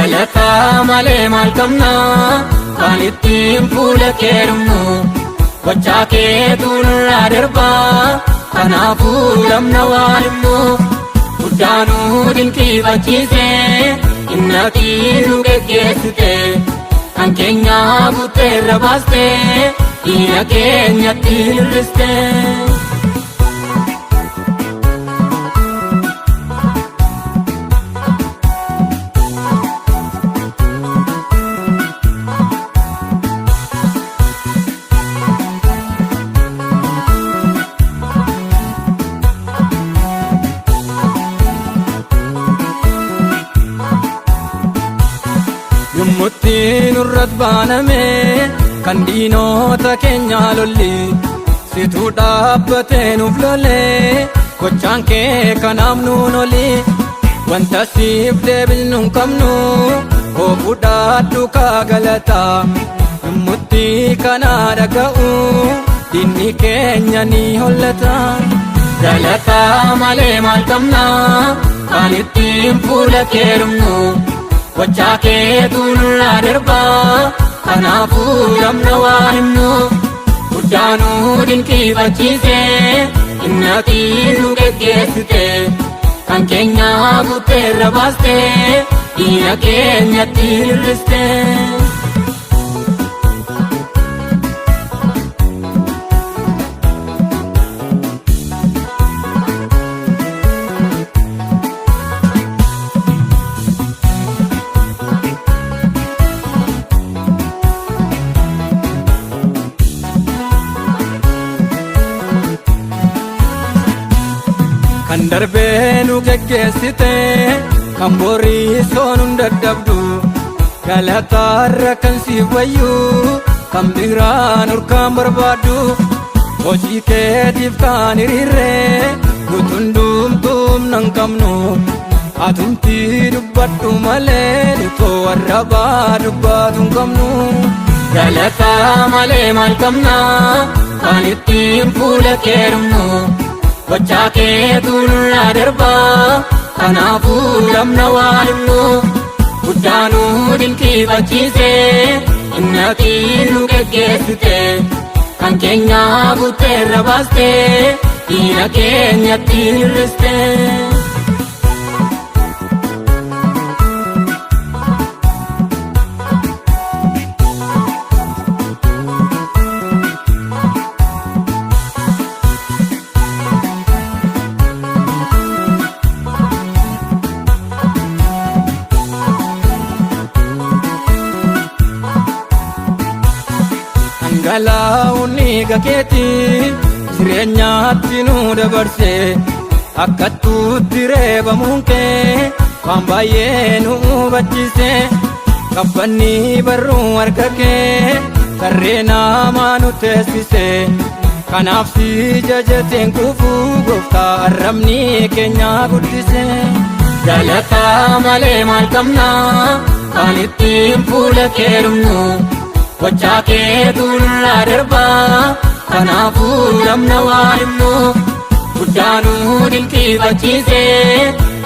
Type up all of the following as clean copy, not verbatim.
galata malee maal qabna kan ittiin fuula kee dhumnu gochaa keetu nurraa darba kanaafuu lamna waan himnu guddaanuu dinqiifachiise innatii nu geggeessite kan keenya butteerra baaste dhiira keenyatti hir'iste. Yommutti nurrat baaname kan diinota keenya lolli situ dhaabbatee nuuf lole gochaan kee kanaaf nuun oli wanta siif deebisnu hin qabnu hoofuudhaadhu kaa galata yommutti kana dhaga'u diinni keenya ni hollata. Galata malee maal qabna kan ittiin fuula kee dhumnu gochaa keetu nurraa darba kanaafuu lamna waan himnu guddaanuu dinqiifachiise innatii nu geggeessite kan keenya butteerra baaste dhiira keenyatti hir'iste. Kan darbee nu geggeessite kan borii soonun dadhabdu galataarra kan siif wayyu kan biraan urkaan barbaaddu hojii keetiif kan hiriirre nutuun dhumtuun nan qabnu atumti dubbadhu malee nutoo arrabaa dubbaatu hin qabnu. Galata malee maal qabna kan ittiin fuula kee dhumnu gochaa keetu nurraa darba kanaafuu lamna waan himnu guddaanuu dinqiifachiise innatii nu geggeessite kan keenya butteerra baaste dhiira keenyatti hir'iste. Galaa'uuni gakeeti jireenyaatti nu dabarse akkattuutti reebamuun kee waan baay'ee nu hubachiise qabbanni barruu harka kee tarree namaa nu teessise kanaaf si jajateen kufuu gooftaa arrabni keenya guddise. Galata malee maal qabna kan ittiin fuula kee dhumnu gochaa keetu nurraa darba kanaafuu lamna waan himnu guddaanuu dinqiifachiise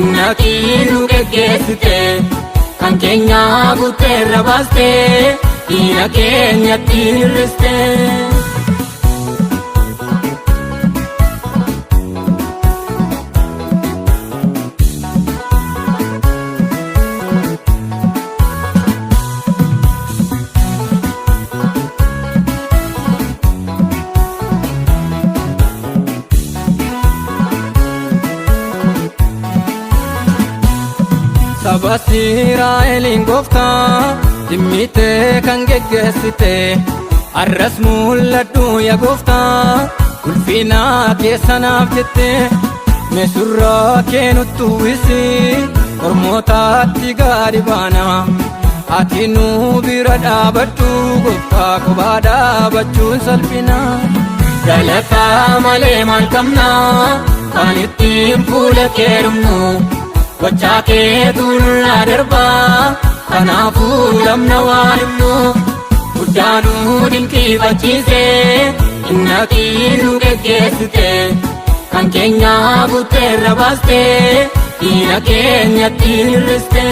innatii nu geggeessite kan keenya butteerra baaste dhiira keenyatti hir'iste. Saba Israa'eliin gooftaa dhimmitee kan geggeessite arras mul'adhu yaa gooftaa ulfina keessanaaf jette meesurraa kee nutti uwwisi ormootaatti gadi baana ati nu bira dhaabadhu gooftaa kophaa dhaabachuun salphina. Galata malee maal qabna kan ittiin fuula kee dhumnu gochaa keetu nurraa darba kanaafuu lamna waan himnu guddaanuu dinqiifachiise innatii nu geggeessite kan keenya butteerra baaste dhiira keenyatti hir'iste.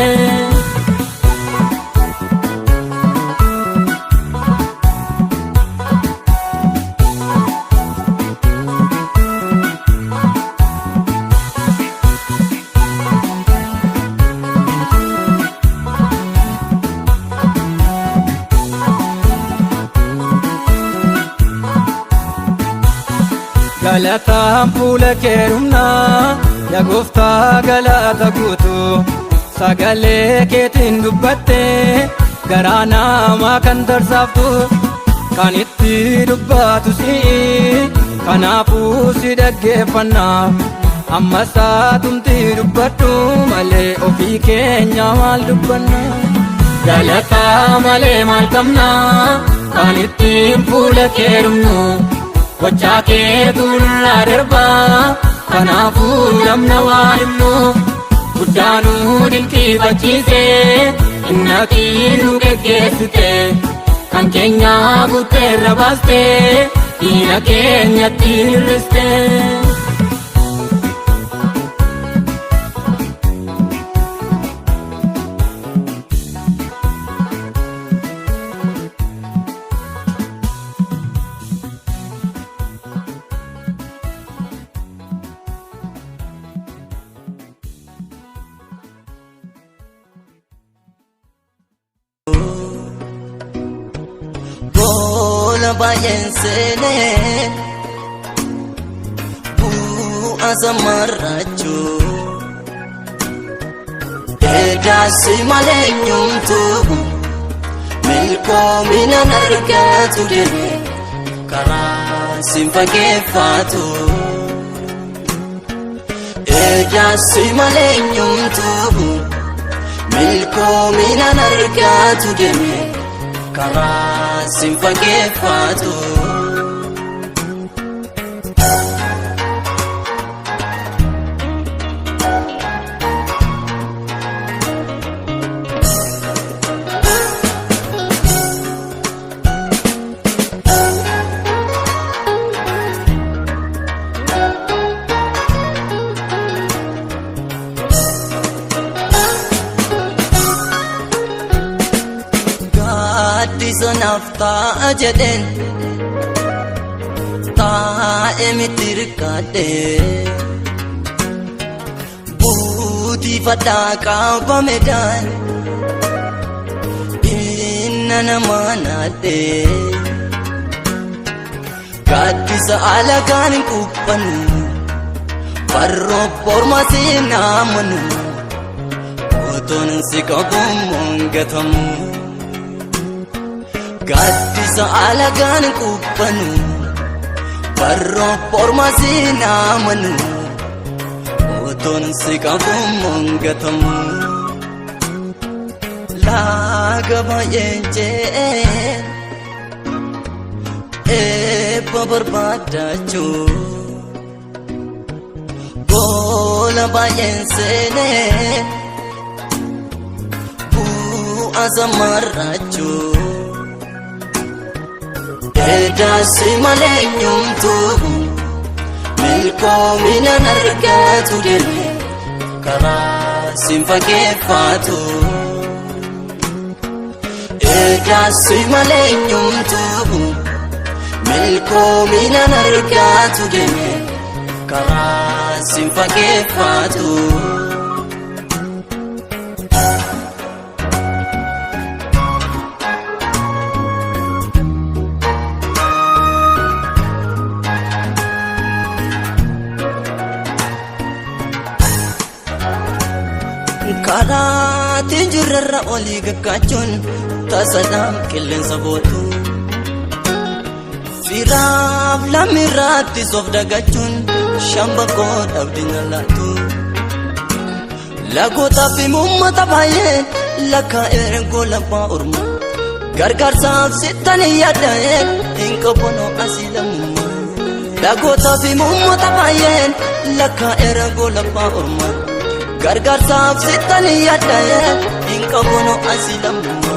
galataan fuula kee dhumnaa yaa gooftaa galata guutu sagalee keetiin dubbattee garaa namaa kan tarsaaftu kan itti dubbatu si'i kanaafuu si dhaggeeffannaa amma saatumti dubbadhu malee ofii keenya maal dubbanna galataa malee maal qabna kan ittiin fuula kee dhumnu gochaa keetu nurraa darbaa kanaafuu namna waa himnu guddaanuu dinqiifachiise innatii nu geggeessite kan keenya butteerra baaste diina keenyatti hir'iste. Baay'een seenee bu'aa samarrachuu eedaasi malee nyumtuu milkoomina argatu deemee karaa siin fageeffatu eedaasi malee nyumtuu milkoomina argatu deemee karaa siin fageeffatu. Addisanaaf ta'a jedheen taa'ee miti hirkadhee buutii fadhaa qabamedhaan inna namaa naadhee gaaddisa alagaan hin qubbanu farroo borma seenaa manu otoon si qabuun moongatamu. Gaaddisa alagaan qubbanu farroo borma seenaa manu otoon si qabuun moongatamu. Laaga baay'een je'ee eebba barbaadachuu goola baay'een seenee bu'aa samarrachuu eedaasi malee nyumtuu milkoomina argatu deemee karaa siin fageeffatu eedaasi malee nyumtuu milkoomina argatu deemee karaa siin fageeffatu. Karaatti jirrarra olii gaggaachuun tasadhaan qilleensa bootu firaaf lamirratti soof dagachuun shambakoo dhabdi nyalaatu lagootaa fi uummata baay'een lakka ergoo labbaa ormaa gargaarsaaf sittanii yaada'een hin qabonoo asii lammummaa lagootaa fi uummata baay'een lakka ergoo labbaa ormaa gargaarsaaf sittanii yaada'een hin qabonoo asii lammummaa.